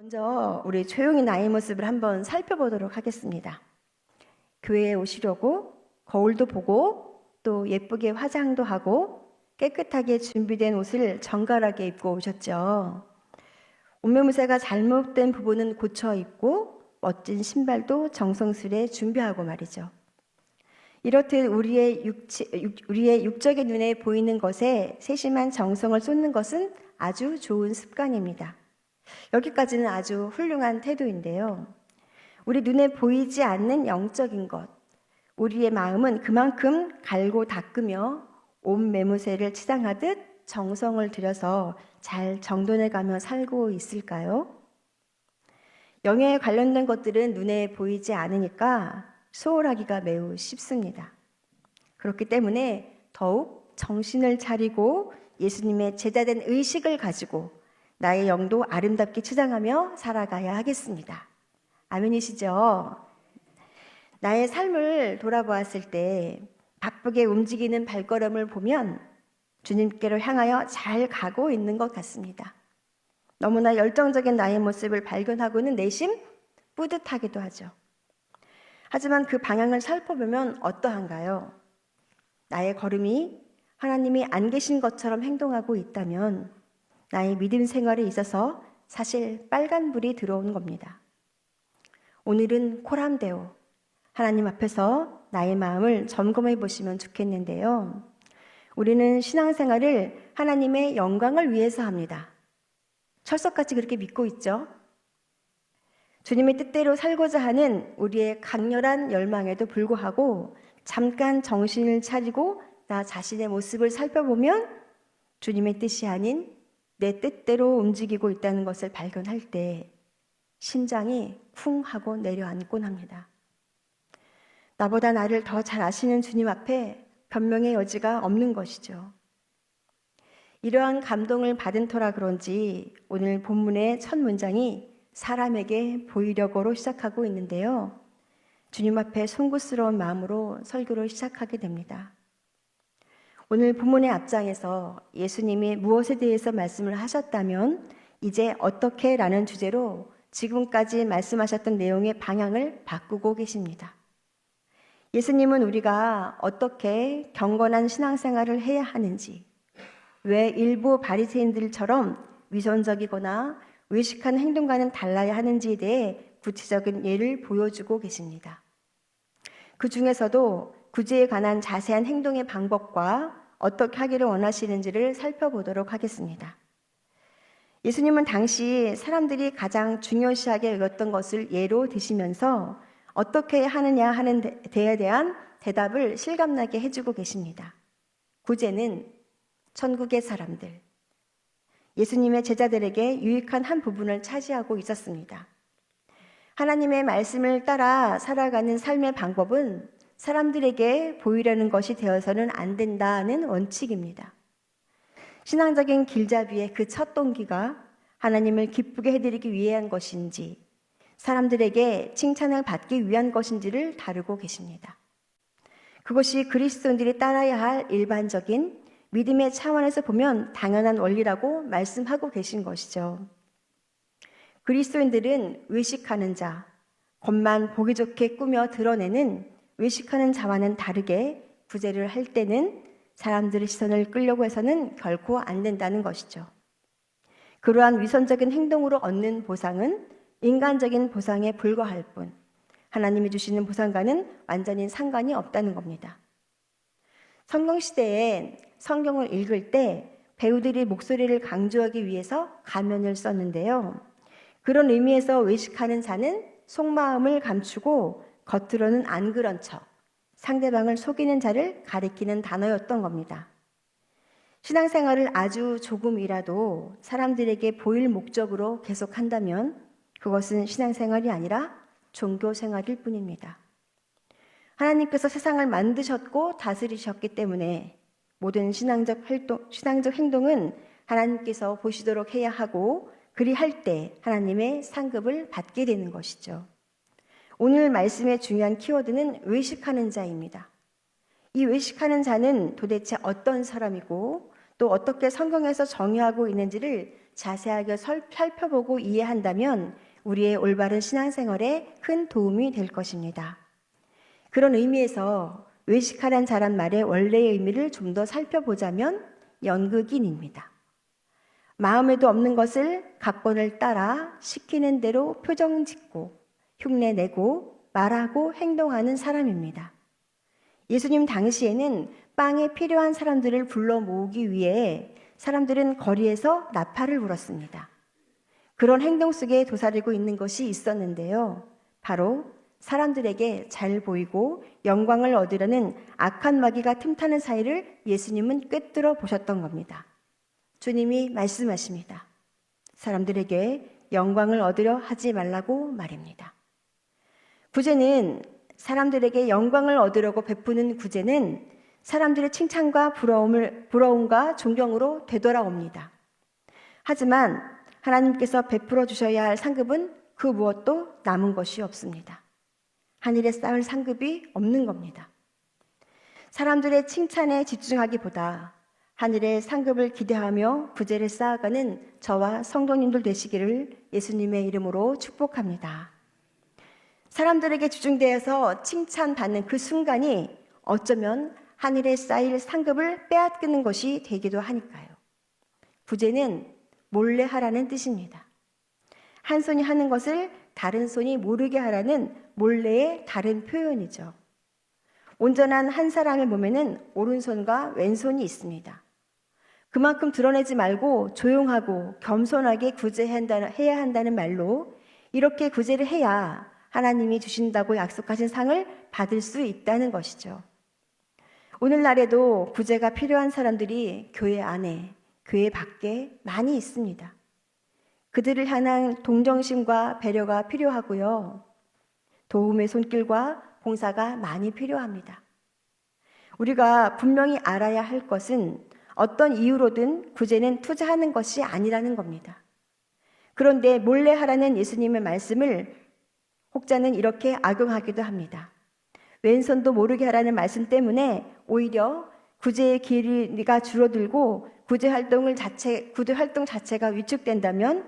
먼저 우리 조용히 나의 모습을 한번 살펴보도록 하겠습니다. 교회에 오시려고 거울도 보고 또 예쁘게 화장도 하고 깨끗하게 준비된 옷을 정갈하게 입고 오셨죠. 옷매무새가 잘못된 부분은 고쳐 입고 멋진 신발도 정성스레 준비하고 말이죠. 이렇듯 우리의 육적인 눈에 보이는 것에 세심한 정성을 쏟는 것은 아주 좋은 습관입니다. 여기까지는 아주 훌륭한 태도인데요. 우리 눈에 보이지 않는 영적인 것, 우리의 마음은 그만큼 갈고 닦으며 옷 매무새를 치장하듯 정성을 들여서 잘 정돈해가며 살고 있을까요? 영에 관련된 것들은 눈에 보이지 않으니까 소홀하기가 매우 쉽습니다. 그렇기 때문에 더욱 정신을 차리고 예수님의 제자된 의식을 가지고 나의 영도 아름답게 치장하며 살아가야 하겠습니다. 아멘이시죠? 나의 삶을 돌아보았을 때 바쁘게 움직이는 발걸음을 보면 주님께로 향하여 잘 가고 있는 것 같습니다. 너무나 열정적인 나의 모습을 발견하고는 내심 뿌듯하기도 하죠. 하지만 그 방향을 살펴보면 어떠한가요? 나의 걸음이 하나님이 안 계신 것처럼 행동하고 있다면 나의 믿음 생활에 있어서 사실 빨간불이 들어온 겁니다. 오늘은 코람데오, 하나님 앞에서 나의 마음을 점검해 보시면 좋겠는데요. 우리는 신앙생활을 하나님의 영광을 위해서 합니다. 철석같이 그렇게 믿고 있죠. 주님의 뜻대로 살고자 하는 우리의 강렬한 열망에도 불구하고 잠깐 정신을 차리고 나 자신의 모습을 살펴보면 주님의 뜻이 아닌 내 뜻대로 움직이고 있다는 것을 발견할 때 심장이 쿵 하고 내려앉곤 합니다. 나보다 나를 더 잘 아시는 주님 앞에 변명의 여지가 없는 것이죠. 이러한 감동을 받은 터라 그런지 오늘 본문의 첫 문장이 사람에게 보이려고로 시작하고 있는데요. 주님 앞에 송구스러운 마음으로 설교를 시작하게 됩니다. 오늘 본문의 앞장에서 예수님이 무엇에 대해서 말씀을 하셨다면 이제 어떻게 라는 주제로 지금까지 말씀하셨던 내용의 방향을 바꾸고 계십니다. 예수님은 우리가 어떻게 경건한 신앙생활을 해야 하는지, 왜 일부 바리새인들처럼 위선적이거나 외식하는 행동과는 달라야 하는지에 대해 구체적인 예를 보여주고 계십니다. 그 중에서도 구제에 관한 자세한 행동의 방법과 어떻게 하기를 원하시는지를 살펴보도록 하겠습니다. 예수님은 당시 사람들이 가장 중요시하게 여겼던 것을 예로 드시면서 어떻게 하느냐 하는 데에 대한 대답을 실감나게 해주고 계십니다. 구제는 천국의 사람들, 예수님의 제자들에게 유익한 한 부분을 차지하고 있었습니다. 하나님의 말씀을 따라 살아가는 삶의 방법은 사람들에게 보이려는 것이 되어서는 안 된다는 원칙입니다. 신앙적인 길잡이의 그 첫 동기가 하나님을 기쁘게 해드리기 위한 것인지 사람들에게 칭찬을 받기 위한 것인지를 다루고 계십니다. 그것이 그리스도인들이 따라야 할 일반적인 믿음의 차원에서 보면 당연한 원리라고 말씀하고 계신 것이죠. 그리스도인들은 외식하는 자, 겉만 보기 좋게 꾸며 드러내는 외식하는 자와는 다르게 구제를 할 때는 사람들의 시선을 끌려고 해서는 결코 안 된다는 것이죠. 그러한 위선적인 행동으로 얻는 보상은 인간적인 보상에 불과할 뿐 하나님이 주시는 보상과는 완전히 상관이 없다는 겁니다. 성경시대에 성경을 읽을 때 배우들이 목소리를 강조하기 위해서 가면을 썼는데요. 그런 의미에서 외식하는 자는 속마음을 감추고 겉으로는 안 그런 척, 상대방을 속이는 자를 가리키는 단어였던 겁니다. 신앙생활을 아주 조금이라도 사람들에게 보일 목적으로 계속한다면 그것은 신앙생활이 아니라 종교생활일 뿐입니다. 하나님께서 세상을 만드셨고 다스리셨기 때문에 모든 신앙적 행동은 하나님께서 보시도록 해야 하고 그리할 때 하나님의 상급을 받게 되는 것이죠. 오늘 말씀의 중요한 키워드는 외식하는 자입니다. 이 외식하는 자는 도대체 어떤 사람이고 또 어떻게 성경에서 정의하고 있는지를 자세하게 살펴보고 이해한다면 우리의 올바른 신앙생활에 큰 도움이 될 것입니다. 그런 의미에서 외식하란 자란 말의 원래의 의미를 좀 더 살펴보자면 연극인입니다. 마음에도 없는 것을 각본을 따라 시키는 대로 표정 짓고 흉내내고 말하고 행동하는 사람입니다. 예수님 당시에는 빵에 필요한 사람들을 불러 모으기 위해 사람들은 거리에서 나팔을 불었습니다. 그런 행동 속에 도사리고 있는 것이 있었는데요. 바로 사람들에게 잘 보이고 영광을 얻으려는 악한 마귀가 틈타는 사이를 예수님은 꿰뚫어 보셨던 겁니다. 주님이 말씀하십니다. 사람들에게 영광을 얻으려 하지 말라고 말입니다. 구제는 사람들에게 영광을 얻으려고 베푸는 구제는 사람들의 칭찬과 부러움과 존경으로 되돌아옵니다. 하지만 하나님께서 베풀어 주셔야 할 상급은 그 무엇도 남은 것이 없습니다. 하늘에 쌓을 상급이 없는 겁니다. 사람들의 칭찬에 집중하기보다 하늘의 상급을 기대하며 구제를 쌓아가는 저와 성도님들 되시기를 예수님의 이름으로 축복합니다. 사람들에게 집중되어서 칭찬받는 그 순간이 어쩌면 하늘에 쌓일 상급을 빼앗기는 것이 되기도 하니까요. 구제는 몰래 하라는 뜻입니다. 한 손이 하는 것을 다른 손이 모르게 하라는 몰래의 다른 표현이죠. 온전한 한 사람의 몸에는 오른손과 왼손이 있습니다. 그만큼 드러내지 말고 조용하고 겸손하게 구제해야 한다는 말로 이렇게 구제를 해야 하나님이 주신다고 약속하신 상을 받을 수 있다는 것이죠. 오늘날에도 구제가 필요한 사람들이 교회 안에, 교회 밖에 많이 있습니다. 그들을 향한 동정심과 배려가 필요하고요. 도움의 손길과 봉사가 많이 필요합니다. 우리가 분명히 알아야 할 것은 어떤 이유로든 구제는 투자하는 것이 아니라는 겁니다. 그런데 몰래 하라는 예수님의 말씀을 혹자는 이렇게 악용하기도 합니다. 왼손도 모르게 하라는 말씀 때문에 오히려 구제의 길이가 줄어들고 구제 활동 자체가 위축된다면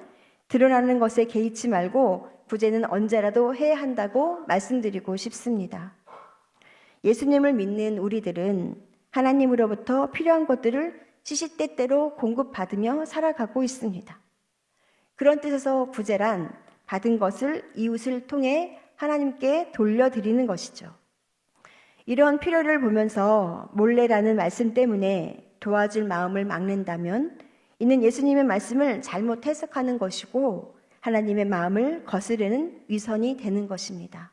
드러나는 것에 개의치 말고 구제는 언제라도 해야 한다고 말씀드리고 싶습니다. 예수님을 믿는 우리들은 하나님으로부터 필요한 것들을 시시때때로 공급받으며 살아가고 있습니다. 그런 뜻에서 구제란 받은 것을 이웃을 통해 하나님께 돌려드리는 것이죠. 이런 필요를 보면서 몰래라는 말씀 때문에 도와줄 마음을 막는다면 이는 예수님의 말씀을 잘못 해석하는 것이고 하나님의 마음을 거스르는 위선이 되는 것입니다.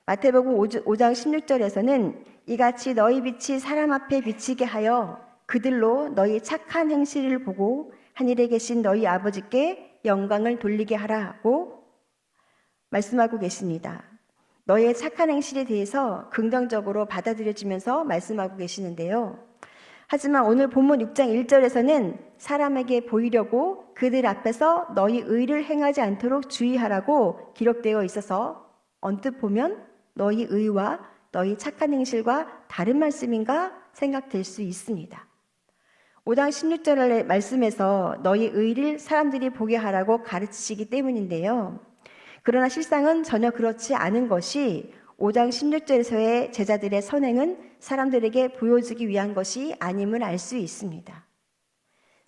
마태복음 5장 16절에서는 이같이 너희 빛이 사람 앞에 비치게 하여 그들로 너희 착한 행실을 보고 하늘에 계신 너희 아버지께 영광을 돌리게 하라고 말씀하고 계십니다. 너의 착한 행실에 대해서 긍정적으로 받아들여지면서 말씀하고 계시는데요. 하지만 오늘 본문 6장 1절에서는 사람에게 보이려고 그들 앞에서 너희 의를 행하지 않도록 주의하라고 기록되어 있어서 언뜻 보면 너희 의와 너희 착한 행실과 다른 말씀인가 생각될 수 있습니다. 5장 16절의 말씀에서 너희 의를 사람들이 보게 하라고 가르치시기 때문인데요. 그러나 실상은 전혀 그렇지 않은 것이 5장 16절에서의 제자들의 선행은 사람들에게 보여주기 위한 것이 아님을 알 수 있습니다.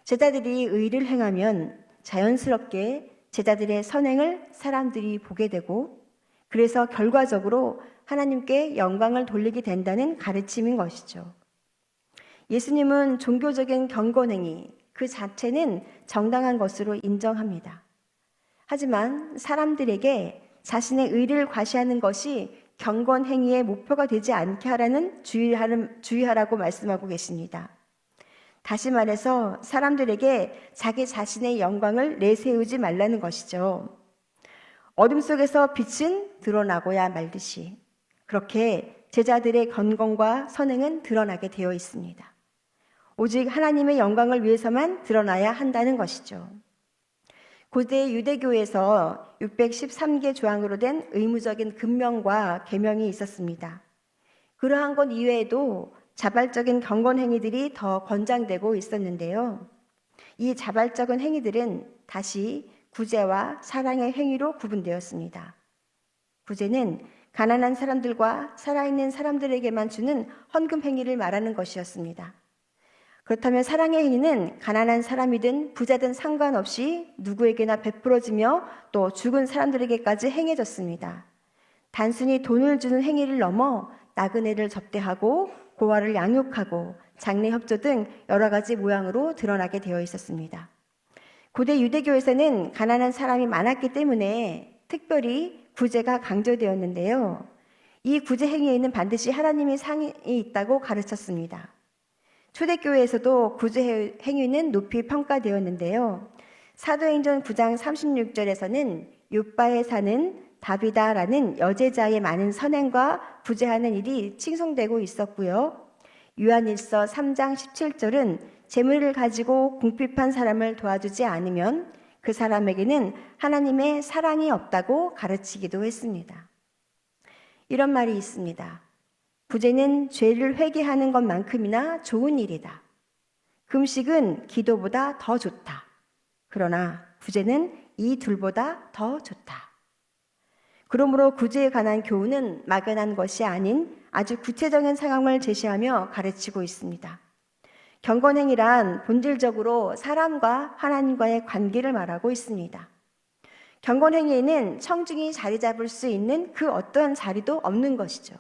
제자들이 의를 행하면 자연스럽게 제자들의 선행을 사람들이 보게 되고 그래서 결과적으로 하나님께 영광을 돌리게 된다는 가르침인 것이죠. 예수님은 종교적인 경건행위 그 자체는 정당한 것으로 인정합니다. 하지만 사람들에게 자신의 의를 과시하는 것이 경건행위의 목표가 되지 않게 하라는 주의하라고 말씀하고 계십니다. 다시 말해서 사람들에게 자기 자신의 영광을 내세우지 말라는 것이죠. 어둠 속에서 빛은 드러나고야 말듯이 그렇게 제자들의 건강과 선행은 드러나게 되어 있습니다. 오직 하나님의 영광을 위해서만 드러나야 한다는 것이죠. 고대 유대교에서 613개 조항으로 된 의무적인 금명과 계명이 있었습니다. 그러한 것 이외에도 자발적인 경건 행위들이 더 권장되고 있었는데요. 이 자발적인 행위들은 다시 구제와 사랑의 행위로 구분되었습니다. 구제는 가난한 사람들과 살아있는 사람들에게만 주는 헌금 행위를 말하는 것이었습니다. 그렇다면 사랑의 행위는 가난한 사람이든 부자든 상관없이 누구에게나 베풀어지며 또 죽은 사람들에게까지 행해졌습니다. 단순히 돈을 주는 행위를 넘어 나그네를 접대하고 고아를 양육하고 장례 협조 등 여러 가지 모양으로 드러나게 되어 있었습니다. 고대 유대교에서는 가난한 사람이 많았기 때문에 특별히 구제가 강조되었는데요. 이 구제 행위에는 반드시 하나님의 상이 있다고 가르쳤습니다. 초대교회에서도 구제 행위는 높이 평가되었는데요. 사도행전 9장 36절에서는 욥바에 사는 다비다라는 여제자의 많은 선행과 구제하는 일이 칭송되고 있었고요. 요한일서 3장 17절은 재물을 가지고 궁핍한 사람을 도와주지 않으면 그 사람에게는 하나님의 사랑이 없다고 가르치기도 했습니다. 이런 말이 있습니다. 구제는 죄를 회개하는 것만큼이나 좋은 일이다. 금식은 기도보다 더 좋다. 그러나 구제는 이 둘보다 더 좋다. 그러므로 구제에 관한 교훈은 막연한 것이 아닌 아주 구체적인 상황을 제시하며 가르치고 있습니다. 경건행위란 본질적으로 사람과 하나님과의 관계를 말하고 있습니다. 경건행위에는 청중이 자리 잡을 수 있는 그 어떠한 자리도 없는 것이죠.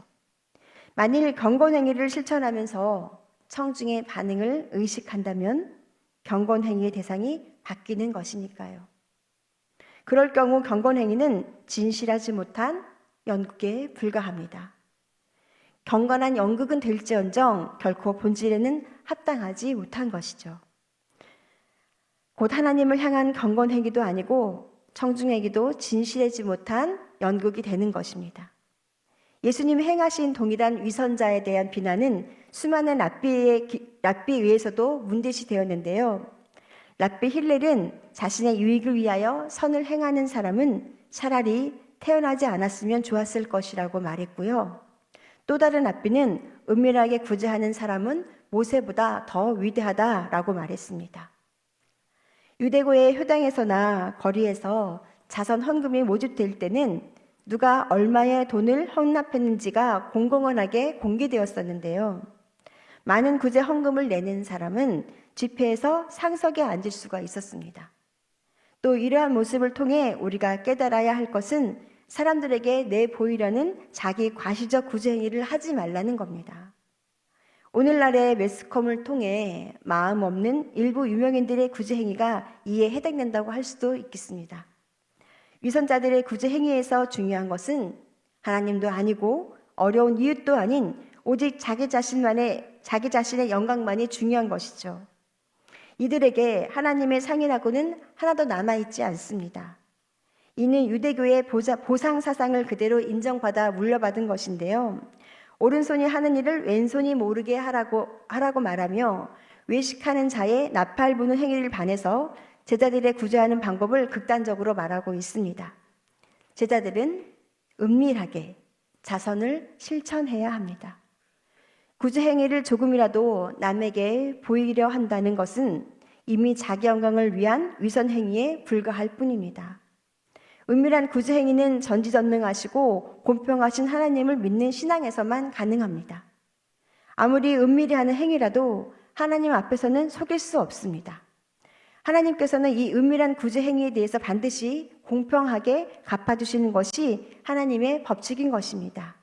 만일 경건행위를 실천하면서 청중의 반응을 의식한다면 경건행위의 대상이 바뀌는 것이니까요. 그럴 경우 경건행위는 진실하지 못한 연극에 불과합니다. 경건한 연극은 될지언정 결코 본질에는 합당하지 못한 것이죠. 곧 하나님을 향한 경건행위도 아니고 청중에게도 진실하지 못한 연극이 되는 것입니다. 예수님 행하신 동일한 위선자에 대한 비난은 수많은 랍비에 의해서도 문제시 되었는데요. 랍비 힐렐은 자신의 유익을 위하여 선을 행하는 사람은 차라리 태어나지 않았으면 좋았을 것이라고 말했고요. 또 다른 랍비는 은밀하게 구제하는 사람은 모세보다 더 위대하다라고 말했습니다. 유대교의 효당에서나 거리에서 자선 헌금이 모집될 때는 누가 얼마의 돈을 헌납했는지가 공공연하게 공개되었었는데요. 많은 구제 헌금을 내는 사람은 집회에서 상석에 앉을 수가 있었습니다. 또 이러한 모습을 통해 우리가 깨달아야 할 것은 사람들에게 내보이려는 자기 과시적 구제 행위를 하지 말라는 겁니다. 오늘날의 매스컴을 통해 마음 없는 일부 유명인들의 구제 행위가 이에 해당된다고 할 수도 있겠습니다. 위선자들의 구제 행위에서 중요한 것은 하나님도 아니고 어려운 이웃도 아닌 오직 자기 자신의 영광만이 중요한 것이죠. 이들에게 하나님의 상이라고는 하나도 남아있지 않습니다. 이는 유대교의 보상 사상을 그대로 인정받아 물려받은 것인데요. 오른손이 하는 일을 왼손이 모르게 하라고 말하며 외식하는 자의 나팔 부는 행위를 반해서 제자들의 구제하는 방법을 극단적으로 말하고 있습니다. 제자들은 은밀하게 자선을 실천해야 합니다. 구제 행위를 조금이라도 남에게 보이려 한다는 것은 이미 자기 영광을 위한 위선 행위에 불과할 뿐입니다. 은밀한 구제 행위는 전지전능하시고 공평하신 하나님을 믿는 신앙에서만 가능합니다. 아무리 은밀히 하는 행위라도 하나님 앞에서는 속일 수 없습니다. 하나님께서는 이 은밀한 구제 행위에 대해서 반드시 공평하게 갚아주시는 것이 하나님의 법칙인 것입니다.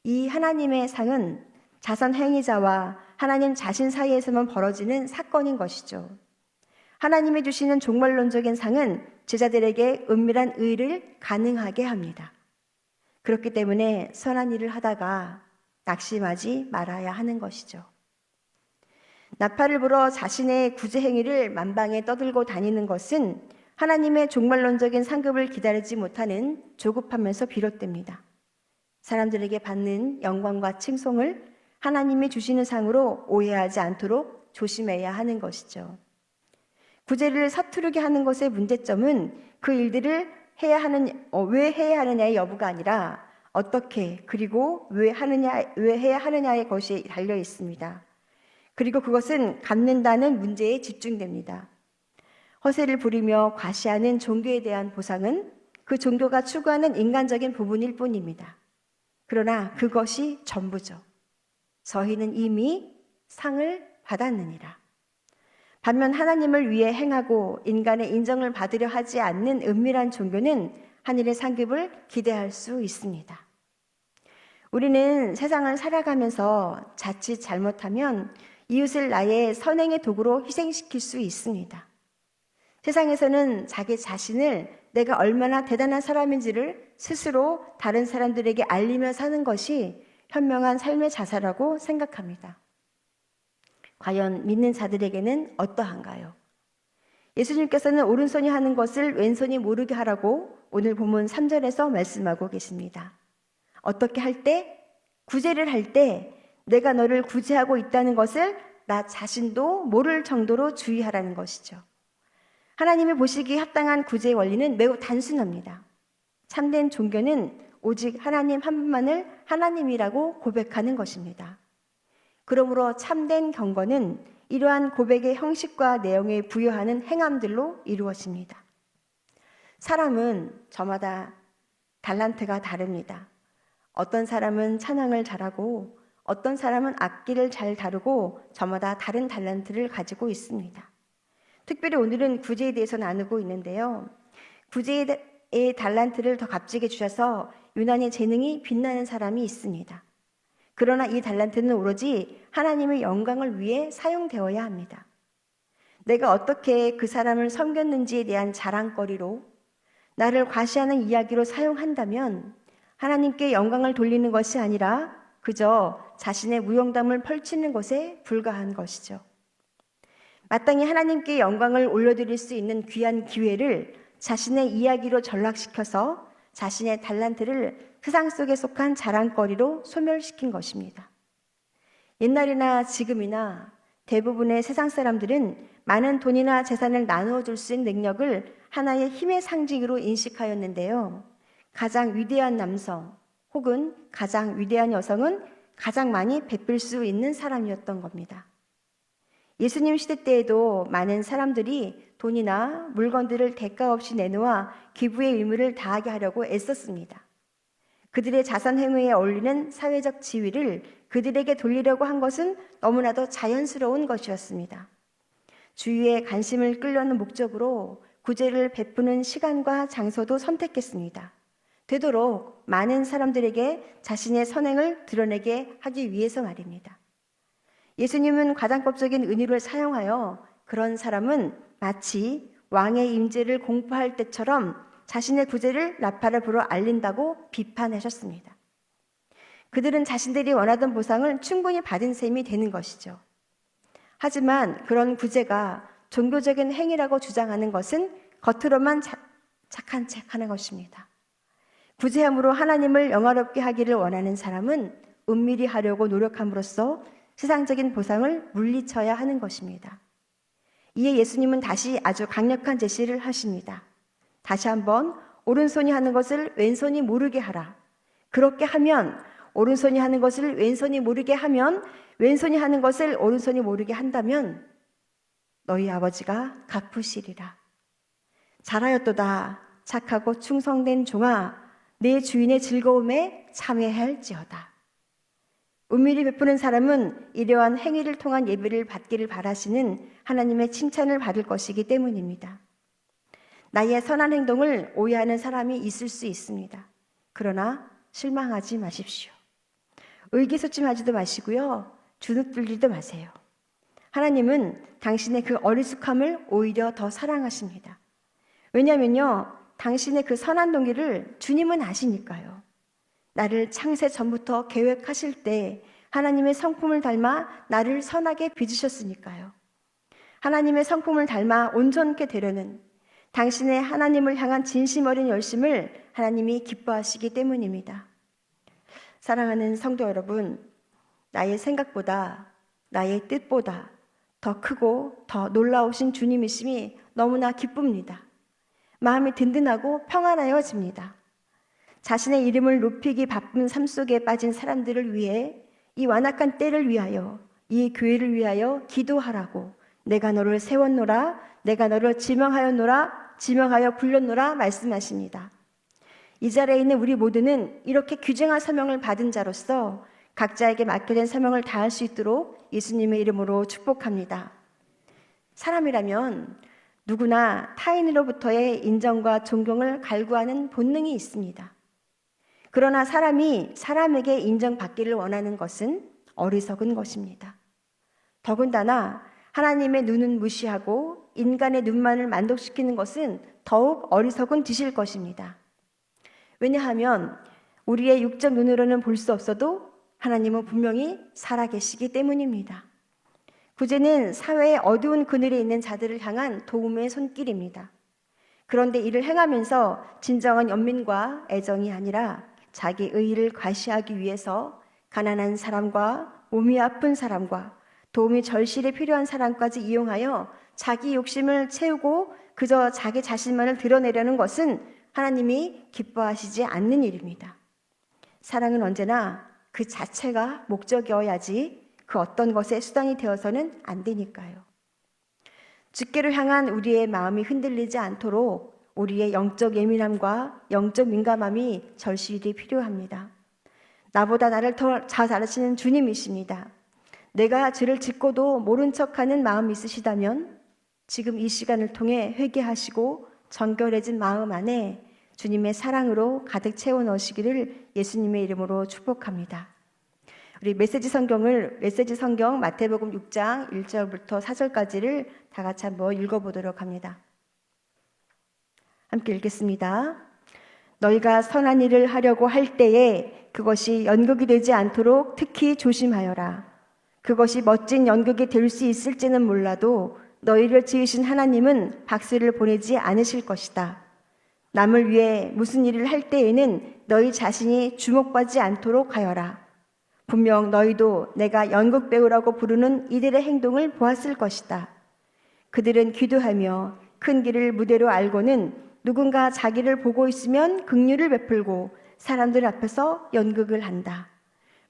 이 하나님의 상은 자선 행위자와 하나님 자신 사이에서만 벌어지는 사건인 것이죠. 하나님이 주시는 종말론적인 상은 제자들에게 은밀한 의를 가능하게 합니다. 그렇기 때문에 선한 일을 하다가 낙심하지 말아야 하는 것이죠. 나팔을 불어 자신의 구제 행위를 만방에 떠들고 다니는 것은 하나님의 종말론적인 상급을 기다리지 못하는 조급함에서 비롯됩니다. 사람들에게 받는 영광과 칭송을 하나님이 주시는 상으로 오해하지 않도록 조심해야 하는 것이죠. 구제를 서투르게 하는 것의 문제점은 그 일들을 왜 해야 하느냐의 여부가 아니라 어떻게 그리고 왜 해야 하느냐의 것이 달려 있습니다. 그리고 그것은 갚는다는 문제에 집중됩니다. 허세를 부리며 과시하는 종교에 대한 보상은 그 종교가 추구하는 인간적인 부분일 뿐입니다. 그러나 그것이 전부죠. 저희는 이미 상을 받았느니라. 반면 하나님을 위해 행하고 인간의 인정을 받으려 하지 않는 은밀한 종교는 하늘의 상급을 기대할 수 있습니다. 우리는 세상을 살아가면서 자칫 잘못하면 이웃을 나의 선행의 도구로 희생시킬 수 있습니다. 세상에서는 자기 자신을 내가 얼마나 대단한 사람인지를 스스로 다른 사람들에게 알리며 사는 것이 현명한 삶의 자세라고 생각합니다. 과연 믿는 자들에게는 어떠한가요? 예수님께서는 오른손이 하는 것을 왼손이 모르게 하라고 오늘 본문 3절에서 말씀하고 계십니다. 어떻게 할 때? 구제를 할 때 내가 너를 구제하고 있다는 것을 나 자신도 모를 정도로 주의하라는 것이죠. 하나님이 보시기에 합당한 구제의 원리는 매우 단순합니다. 참된 종교는 오직 하나님 한 분만을 하나님이라고 고백하는 것입니다. 그러므로 참된 경건은 이러한 고백의 형식과 내용에 부여하는 행함들로 이루어집니다. 사람은 저마다 달란트가 다릅니다. 어떤 사람은 찬양을 잘하고 어떤 사람은 악기를 잘 다루고 저마다 다른 달란트를 가지고 있습니다. 특별히 오늘은 구제에 대해서 나누고 있는데요. 구제의 달란트를 더 값지게 주셔서 유난히 재능이 빛나는 사람이 있습니다. 그러나 이 달란트는 오로지 하나님의 영광을 위해 사용되어야 합니다. 내가 어떻게 그 사람을 섬겼는지에 대한 자랑거리로 나를 과시하는 이야기로 사용한다면 하나님께 영광을 돌리는 것이 아니라 그저 자신의 무용담을 펼치는 것에 불과한 것이죠. 마땅히 하나님께 영광을 올려드릴 수 있는 귀한 기회를 자신의 이야기로 전락시켜서 자신의 달란트를 세상 속에 속한 자랑거리로 소멸시킨 것입니다. 옛날이나 지금이나 대부분의 세상 사람들은 많은 돈이나 재산을 나누어 줄 수 있는 능력을 하나의 힘의 상징으로 인식하였는데요. 가장 위대한 남성 혹은 가장 위대한 여성은 가장 많이 베풀 수 있는 사람이었던 겁니다. 예수님 시대 때에도 많은 사람들이 돈이나 물건들을 대가 없이 내놓아 기부의 의무를 다하게 하려고 애썼습니다. 그들의 자선 행위에 어울리는 사회적 지위를 그들에게 돌리려고 한 것은 너무나도 자연스러운 것이었습니다. 주위의 관심을 끌려는 목적으로 구제를 베푸는 시간과 장소도 선택했습니다. 되도록 많은 사람들에게 자신의 선행을 드러내게 하기 위해서 말입니다. 예수님은 가장법적인 은유를 사용하여 그런 사람은 마치 왕의 임재를 공포할 때처럼 자신의 구제를 나팔을 불어 알린다고 비판하셨습니다. 그들은 자신들이 원하던 보상을 충분히 받은 셈이 되는 것이죠. 하지만 그런 구제가 종교적인 행위라고 주장하는 것은 겉으로만 착한 척하는 것입니다. 구제함으로 하나님을 영화롭게 하기를 원하는 사람은 은밀히 하려고 노력함으로써 세상적인 보상을 물리쳐야 하는 것입니다. 이에 예수님은 다시 아주 강력한 제시를 하십니다. 다시 한번 오른손이 하는 것을 왼손이 모르게 하라. 그렇게 하면 오른손이 하는 것을 왼손이 모르게 하면 왼손이 하는 것을 오른손이 모르게 한다면 너희 아버지가 갚으시리라. 잘하였도다. 착하고 충성된 종아, 내 주인의 즐거움에 참여할지어다. 은밀히 베푸는 사람은 이러한 행위를 통한 예배를 받기를 바라시는 하나님의 칭찬을 받을 것이기 때문입니다. 나의 선한 행동을 오해하는 사람이 있을 수 있습니다. 그러나 실망하지 마십시오. 의기소침하지도 마시고요. 주눅 들지도 마세요. 하나님은 당신의 그 어리숙함을 오히려 더 사랑하십니다. 왜냐하면요, 당신의 그 선한 동기를 주님은 아시니까요. 나를 창세 전부터 계획하실 때 하나님의 성품을 닮아 나를 선하게 빚으셨으니까요. 하나님의 성품을 닮아 온전케 되려는 당신의 하나님을 향한 진심 어린 열심을 하나님이 기뻐하시기 때문입니다. 사랑하는 성도 여러분, 나의 생각보다 나의 뜻보다 더 크고 더 놀라우신 주님이심이 너무나 기쁩니다. 마음이 든든하고 평안하여집니다. 자신의 이름을 높이기 바쁜 삶 속에 빠진 사람들을 위해 이 완악한 때를 위하여 이 교회를 위하여 기도하라고 내가 너를 세웠노라 내가 너를 지명하여 불렀노라 말씀하십니다. 이 자리에 있는 우리 모두는 이렇게 귀중한 사명을 받은 자로서 각자에게 맡겨진 사명을 다할 수 있도록 예수님의 이름으로 축복합니다. 사람이라면 누구나 타인으로부터의 인정과 존경을 갈구하는 본능이 있습니다. 그러나 사람이 사람에게 인정받기를 원하는 것은 어리석은 것입니다. 더군다나 하나님의 눈은 무시하고 인간의 눈만을 만족시키는 것은 더욱 어리석은 짓일 것입니다. 왜냐하면 우리의 육적 눈으로는 볼 수 없어도 하나님은 분명히 살아계시기 때문입니다. 구제는 사회의 어두운 그늘에 있는 자들을 향한 도움의 손길입니다. 그런데 이를 행하면서 진정한 연민과 애정이 아니라 자기 의의를 과시하기 위해서 가난한 사람과 몸이 아픈 사람과 도움이 절실히 필요한 사람까지 이용하여 자기 욕심을 채우고 그저 자기 자신만을 드러내려는 것은 하나님이 기뻐하시지 않는 일입니다. 사랑은 언제나 그 자체가 목적이어야지 그 어떤 것의 수단이 되어서는 안 되니까요. 주께를 향한 우리의 마음이 흔들리지 않도록 우리의 영적 예민함과 영적 민감함이 절실히 필요합니다. 나보다 나를 더 잘 아시는 주님이십니다. 내가 죄를 짓고도 모른 척하는 마음이 있으시다면 지금 이 시간을 통해 회개하시고 정결해진 마음 안에 주님의 사랑으로 가득 채워 넣으시기를 예수님의 이름으로 축복합니다. 우리 메시지 성경 마태복음 6장 1절부터 4절까지를 다 같이 한번 읽어보도록 합니다. 함께 읽겠습니다. 너희가 선한 일을 하려고 할 때에 그것이 연극이 되지 않도록 특히 조심하여라. 그것이 멋진 연극이 될 수 있을지는 몰라도 너희를 지으신 하나님은 박수를 보내지 않으실 것이다. 남을 위해 무슨 일을 할 때에는 너희 자신이 주목받지 않도록 하여라. 분명 너희도 내가 연극 배우라고 부르는 이들의 행동을 보았을 것이다. 그들은 기도하며 큰 길을 무대로 알고는 누군가 자기를 보고 있으면 긍휼을 베풀고 사람들 앞에서 연극을 한다.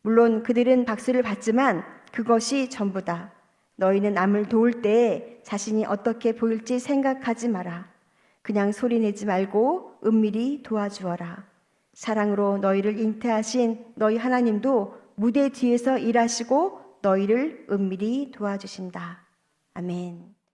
물론 그들은 박수를 받지만 그것이 전부다. 너희는 남을 도울 때에 자신이 어떻게 보일지 생각하지 마라. 그냥 소리내지 말고 은밀히 도와주어라. 사랑으로 너희를 잉태하신 너희 하나님도 무대 뒤에서 일하시고 너희를 은밀히 도와주신다. 아멘.